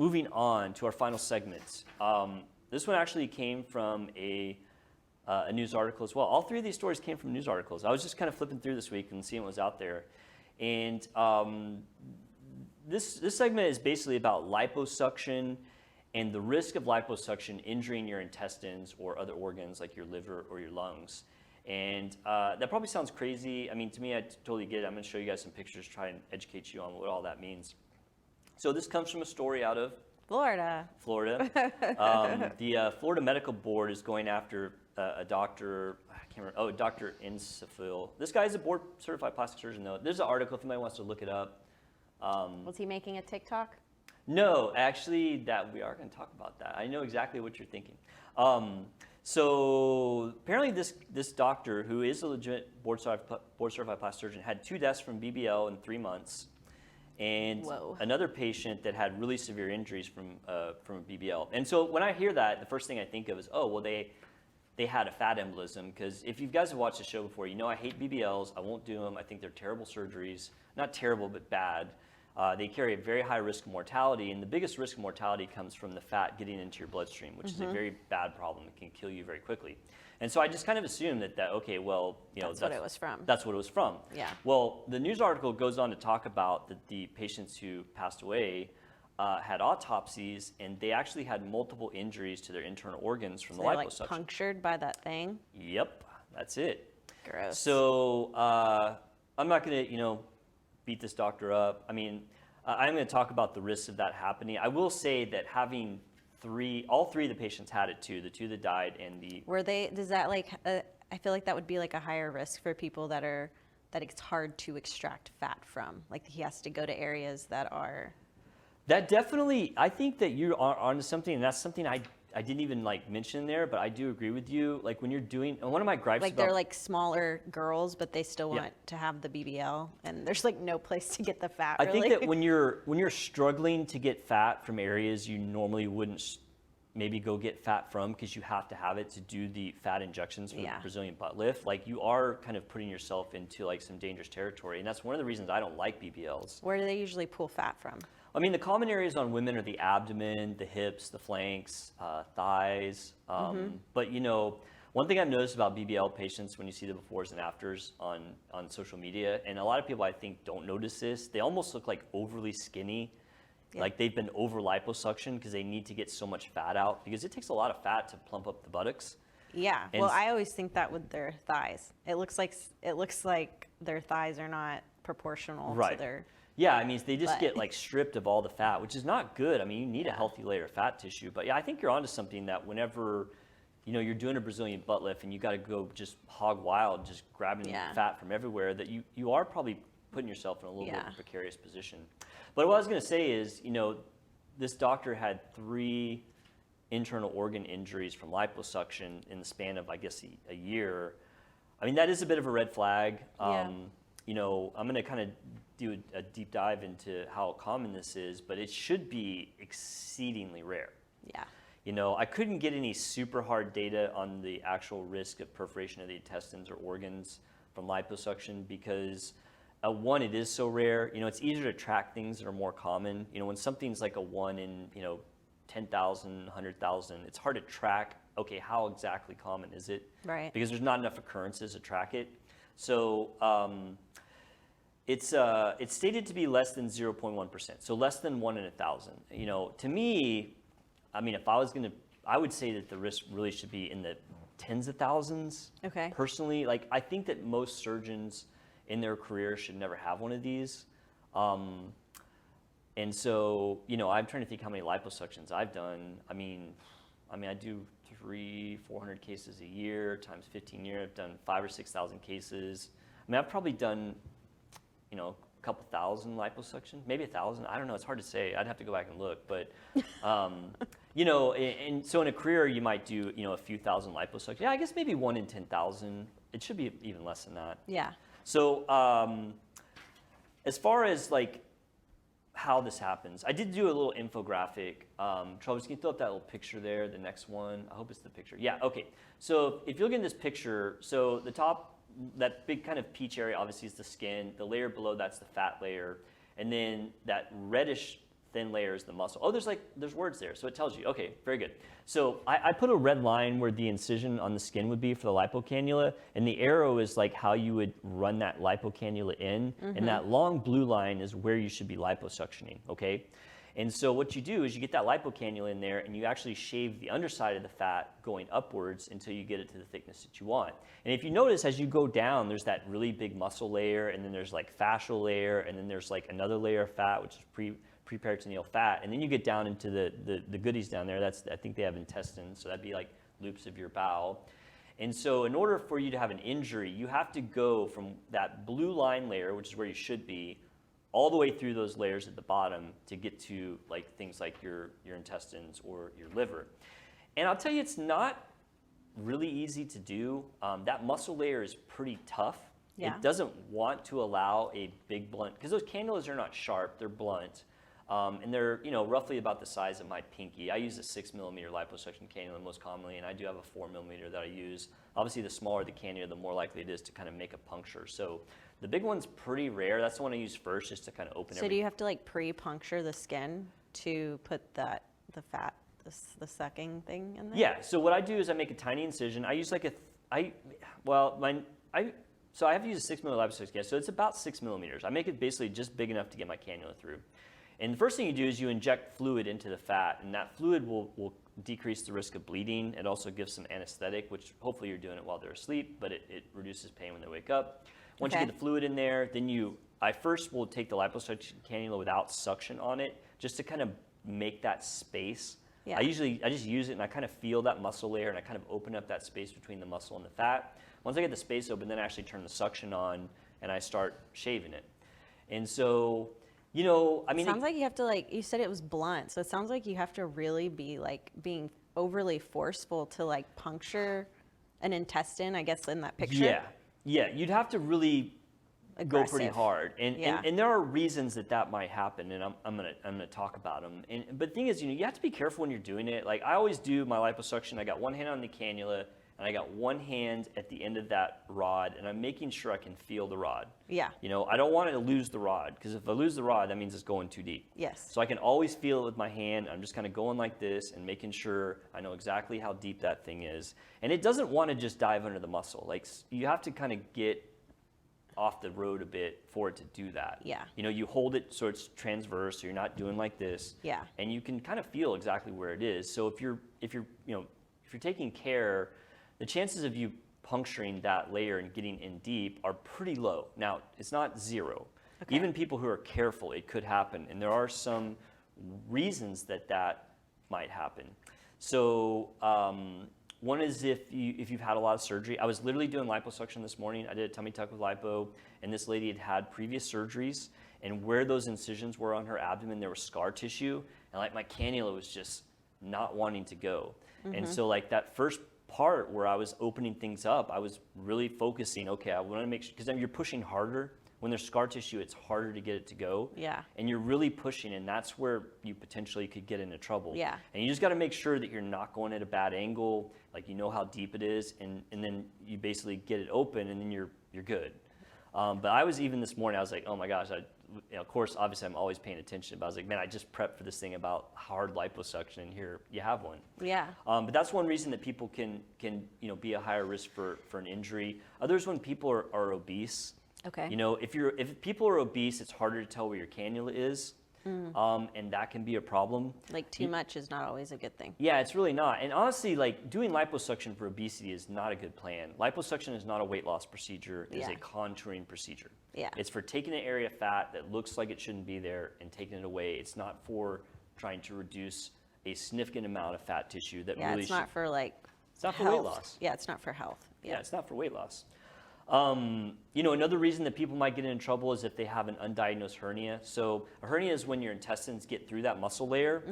moving on to our final segment. This one actually came from a news article as well. All three of these stories came from news articles. I was just kind of flipping through this week and seeing what was out there. And this segment is basically about liposuction and the risk of liposuction injuring your intestines or other organs like your liver or your lungs. And that probably sounds crazy. I mean, to me, I totally get it. I'm going to show you guys some pictures, try and educate you on what all that means. So this comes from a story out of Florida. The Florida Medical Board is going after a doctor, I can't remember, Dr. Insafil. This guy's a board-certified plastic surgeon, though. There's an article if anybody wants to look it up. Was he making a TikTok? No, actually, that we are going to talk about that. I know exactly what you're thinking. So apparently this doctor, who is a legit board-certified plastic surgeon, had 2 deaths from BBL in 3 months, and another patient that had really severe injuries from a BBL. And so when I hear that, the first thing I think of is, oh, well, they had a fat embolism, because if you guys have watched the show before, you know I hate BBLs. I won't do them. I think they're terrible surgeries. Not terrible, but bad. They carry a very high risk of mortality, and the biggest risk of mortality comes from the fat getting into your bloodstream, which is a very bad problem. It can kill you very quickly. And so I just kind of assumed that okay, well, that's what it was from. That's what it was from. Yeah. Well, the news article goes on to talk about that the patients who passed away had autopsies, and they actually had multiple injuries to their internal organs from the liposuction. Like punctured by that thing? Yep, that's it. Gross. So I'm not going to, beat this doctor up. I mean, I'm going to talk about the risks of that happening. I will say that having all three of the patients had it too, the 2 that died and the... does that I feel like that would be like a higher risk for people that it's hard to extract fat from. Like he has to go to areas that are... That definitely, I think that you are onto something, and that's something I didn't even mention there, but I do agree with you. Like when you're doing, and one of my gripes they're like smaller girls, but they still want to have the BBL, and there's no place to get the fat. I think that when you're struggling to get fat from areas you normally wouldn't maybe go get fat from, because you have to have it to do the fat injections for the Brazilian butt lift, you are kind of putting yourself into some dangerous territory, and that's one of the reasons I don't like BBLs. Where do they usually pull fat from? I mean, the common areas on women are the abdomen, the hips, the flanks, thighs. But, one thing I've noticed about BBL patients when you see the befores and afters on social media, and a lot of people I think don't notice this, they almost look overly skinny, like they've been over liposuction because they need to get so much fat out, because it takes a lot of fat to plump up the buttocks. Yeah, well, I always think that with their thighs. It looks like their thighs are not proportional to their... Yeah, I mean, they just get stripped of all the fat, which is not good. I mean, you need a healthy layer of fat tissue. But yeah, I think you're onto something that whenever, you're doing a Brazilian butt lift and you got to go just hog wild, just grabbing fat from everywhere, that you are probably putting yourself in a little bit of a precarious position. But what I was going to say is, this doctor had 3 internal organ injuries from liposuction in the span of, I guess, a year. I mean, that is a bit of a red flag. I'm going to kind of do a deep dive into how common this is, but it should be exceedingly rare. Yeah. I couldn't get any super hard data on the actual risk of perforation of the intestines or organs from liposuction, because one, it is so rare. It's easier to track things that are more common. When something's like a 1 in 10,000, 100,000, it's hard to track, okay, how exactly common is it? Right. Because there's not enough occurrences to track it. So it's stated to be less than 0.1%, so less than 1 in 1,000. To me, I mean, if I was I would say that the risk really should be in the tens of thousands. Okay. Personally, I think that most surgeons in their career should never have one of these. And so, I'm trying to think how many liposuctions I've done. I mean, I do 300-400 cases a year times 15 years. I've done 5,000 or 6,000 cases. I mean, I've probably done, a couple thousand liposuction, maybe 1,000. I don't know. It's hard to say. I'd have to go back and look. But, and so in a career, you might do, a few thousand liposuctions. Yeah, I guess maybe 1 in 10,000. It should be even less than that. Yeah. So as far as how this happens, I did do a little infographic. Travis, can you throw up that little picture there, the next one? I hope it's the picture. Yeah, okay. So if you look in this picture, so the top, that big kind of peach area obviously is the skin. The layer below, that's the fat layer. And then that reddish thin layer is the muscle. Oh, there's words there, so it tells you. Okay, very good. So I put a red line where the incision on the skin would be for the lipocannula, and the arrow is like how you would run that lipocannula in, and that long blue line is where you should be liposuctioning, okay? And so what you do is you get that lipocannula in there and you actually shave the underside of the fat going upwards until you get it to the thickness that you want. And if you notice, as you go down, there's that really big muscle layer, and then there's like fascial layer, and then there's like another layer of fat, which is preperitoneal fat. And then you get down into the goodies down there. I think they have intestines, so that'd be like loops of your bowel. And so in order for you to have an injury, you have to go from that blue line layer, which is where you should be, all the way through those layers at the bottom to get to like things like your intestines or your liver. And I'll tell you, it's not really easy to do. That muscle layer is pretty tough. Yeah. It doesn't want to allow a big blunt, because those cannulas are not sharp, they're blunt. And they're roughly about the size of my pinky. I use a 6 millimeter liposuction cannula most commonly, and I do have a 4 millimeter that I use. Obviously, the smaller the cannula, the more likely it is to kind of make a puncture. So the big one's pretty rare. That's the one I use first, just to kind of open. So do you have to like pre-puncture the skin to put the fat, the sucking thing in there? Yeah. So what I do is I make a tiny incision. I use like so I have to use a 6 millimeter liposuction cannula. So it's about 6 millimeters. I make it basically just big enough to get my cannula through. And the first thing you do is you inject fluid into the fat, and that fluid will decrease the risk of bleeding. It also gives some anesthetic, which hopefully you're doing it while they're asleep, but it reduces pain when they wake up. Once you get the fluid in there, then I first will take the liposuction cannula without suction on it, just to kind of make that space. Yeah. I just use it and I kind of feel that muscle layer, and I kind of open up that space between the muscle and the fat. Once I get the space open, then I actually turn the suction on and I start shaving it. And so, I mean, it sounds like you have to, you said it was blunt, so it sounds like you have to really be being overly forceful to puncture an intestine, I guess, in that picture. Yeah, you'd have to really go pretty hard, and there are reasons that might happen, and I'm gonna talk about them. But the thing is, you have to be careful when you're doing it. Like I always do my liposuction. I got one hand on the cannula, and I got one hand at the end of that rod, and I'm making sure I can feel the rod. Yeah. I don't want to lose the rod, because if I lose the rod, that means it's going too deep. Yes. So I can always feel it with my hand. I'm just kind of going like this and making sure I know exactly how deep that thing is. And it doesn't want to just dive under the muscle. Like you have to kind of get off the road a bit for it to do that. Yeah. You hold it so it's transverse, so you're not doing like this. Yeah. And you can kind of feel exactly where it is. So if you're taking care, the chances of you puncturing that layer and getting in deep are pretty low. Now, it's not zero. Okay. Even people who are careful, it could happen. And there are some reasons that might happen. So one is if you've had a lot of surgery. I was literally doing liposuction this morning. I did a tummy tuck with lipo, and this lady had previous surgeries, and where those incisions were on her abdomen, there was scar tissue, and my cannula was just not wanting to go. Mm-hmm. And so that first part where I was opening things up, I was really focusing, okay, I want to make sure, because then you're pushing harder. When there's scar tissue, it's harder to get it to go. Yeah. And you're really pushing, and that's where you potentially could get into trouble. Yeah. And you just got to make sure that you're not going at a bad angle, how deep it is, and then you basically get it open, and then you're good. But I was, even this morning, I was like, oh my gosh, of course, obviously I'm always paying attention, but I was like, man, I just prepped for this thing about hard liposuction, and here you have one. Yeah. But that's one reason that people can be a higher risk for an injury. Others, when people are obese. Okay. If people are obese, it's harder to tell where your cannula is, and that can be a problem. Too much is not always a good thing. Yeah, it's really not. And honestly, doing liposuction for obesity is not a good plan. Liposuction is not a weight loss procedure. It is a contouring procedure. Yeah. It's for taking an area of fat that looks like it shouldn't be there and taking it away. It's not for trying to reduce a significant amount of fat tissue that really it's not for it's not for health. weight loss. Yeah, it's not for health. Yeah, it's not for weight loss. Another reason that people might get in trouble is if they have an undiagnosed hernia. So a hernia is when your intestines get through that muscle layer,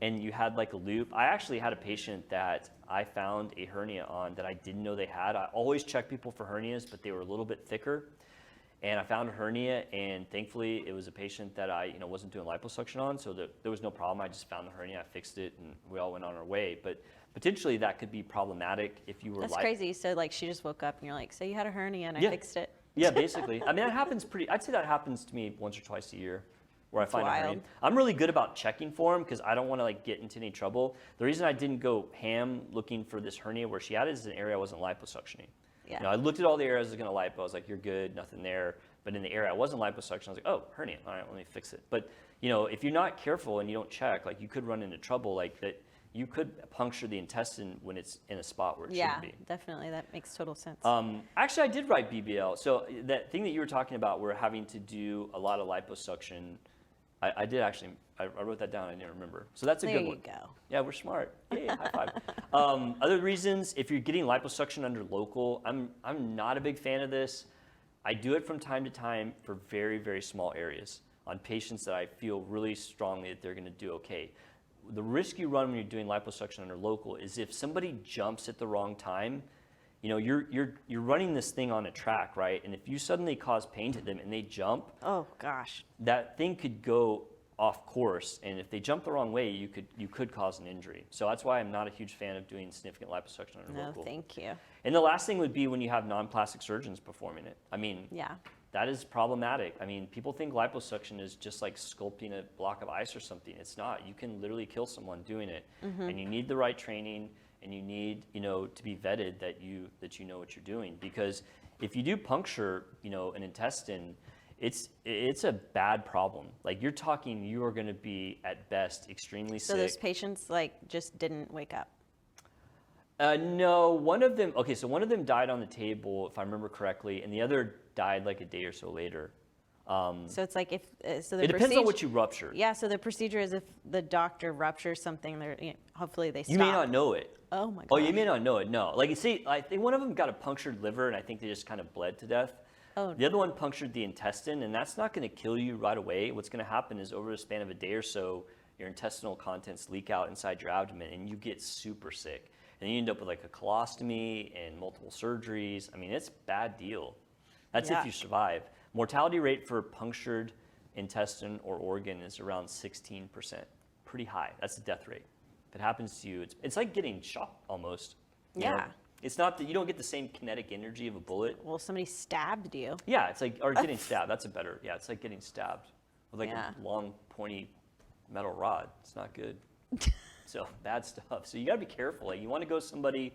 and you had a loop. I actually had a patient that I found a hernia on that I didn't know they had. I always check people for hernias, but they were a little bit thicker. And I found a hernia, and thankfully it was a patient that I wasn't doing liposuction on, so there was no problem. I just found the hernia, I fixed it, and we all went on our way. But potentially that could be problematic if you were That's crazy. So she just woke up and you're like, so you had a hernia and I fixed it. Yeah, basically. I mean, I'd say that happens to me once or twice a year. where I find a hernia. wild. I'm really good about checking for them because I don't want to like get into any trouble. The reason I didn't go ham looking for this hernia where she had it is an area I wasn't liposuctioning. Yeah. You know, I looked at all the areas I was going to lipo. I was like, you're good, nothing there. But in the area I wasn't liposuction, I was like, oh, hernia. All right, let me fix it. But, you know, if you're not careful and you don't check, like you could run into trouble like that. You could puncture the intestine when it's in a spot where it shouldn't be. Yeah, definitely. That makes total sense. Actually, I did write BBL. So that thing that you were talking about, we're having to do a lot of liposuction. I did actually. I wrote that down. I didn't remember. So that's a good one. There you go. Yeah, we're smart. Yeah, high five. Other reasons, if you're getting liposuction under local, I'm not a big fan of this. I do it from time to time for very, very small areas on patients that I feel really strongly that they're going to do okay. The risk you run when you're doing liposuction under local is if somebody jumps at the wrong time, you know, you're running this thing on a track, right? And if you suddenly cause pain to them and they jump, Oh gosh. that thing could go off course. And if they jump the wrong way, you could cause an injury. So that's why I'm not a huge fan of doing significant liposuction under No, local. thank you. And the last thing would be when you have non-plastic surgeons performing it. I mean, Yeah. that is problematic. I mean, people think liposuction is just like sculpting a block of ice or something. It's not. You can literally kill someone doing it. And you need the right training, and you need, you know, to be vetted that you know what you're doing. Because if you do puncture, you know, an intestine, it's a bad problem. Like you're talking, you are going to be at best extremely So sick. those patients like just didn't wake up. No, one of them, okay, so one of them died on the table, if I remember correctly, and the other died like a day or so later. So it's like if so the It depends on what you ruptured. Yeah, so the procedure is if the doctor ruptures something, they're hopefully they stop. You may not know it. Oh my god. Oh, you may not know it, no. Like, you see, I think one of them got a punctured liver, and I think they just kind of bled to death. Oh. The other one punctured the intestine, and that's not going to kill you right away. What's going to happen is over the span of a day or so, your intestinal contents leak out inside your abdomen, and you get super sick. And then you end up with like a colostomy and multiple surgeries. I mean, it's a bad deal. That's if you survive. Mortality rate for punctured intestine or organ is around 16%. Pretty high. That's the death rate. If it happens to you, it's like getting shot almost. You know? Yeah. It's not that you don't get the same kinetic energy of a bullet. Well, somebody stabbed you. Yeah, it's like, or getting stabbed. That's a better, yeah, it's like getting stabbed with like Yeah. a long, pointy metal rod. It's not good. So bad stuff. So you got to be careful. Like you want to go somebody,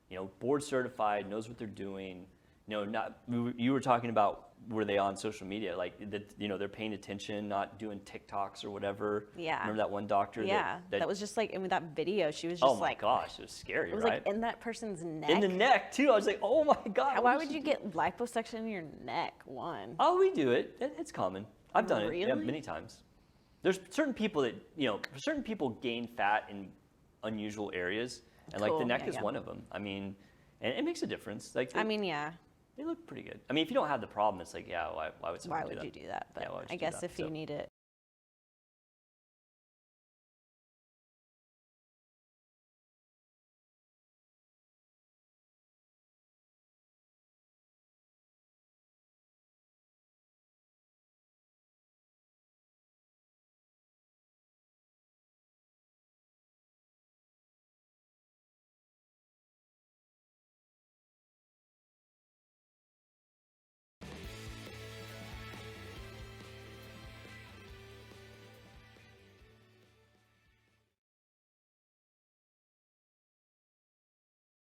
you know, board certified, knows what they're doing. You know, you were talking about were they on social media, like that, you know, they're paying attention, not doing TikToks or whatever. Yeah. Remember that one doctor? Yeah, that was just like in that video. She was just oh my like, gosh, it was scary, it was right? like in that person's neck. In the neck too. I was like, oh my god. Why would you get liposuction in your neck? One. Oh, we do it. It's common. I've done it Really? many times. There's certain people that, you know, certain people gain fat in unusual areas, and like the Cool, neck yeah, is yeah. one of them. I mean, and it makes a difference. Like, I mean, yeah. they look pretty good. I mean, if you don't have the problem, it's like, yeah, why would someone Why do would that? you do that? But Yeah, why would I you do guess that? if you So- need it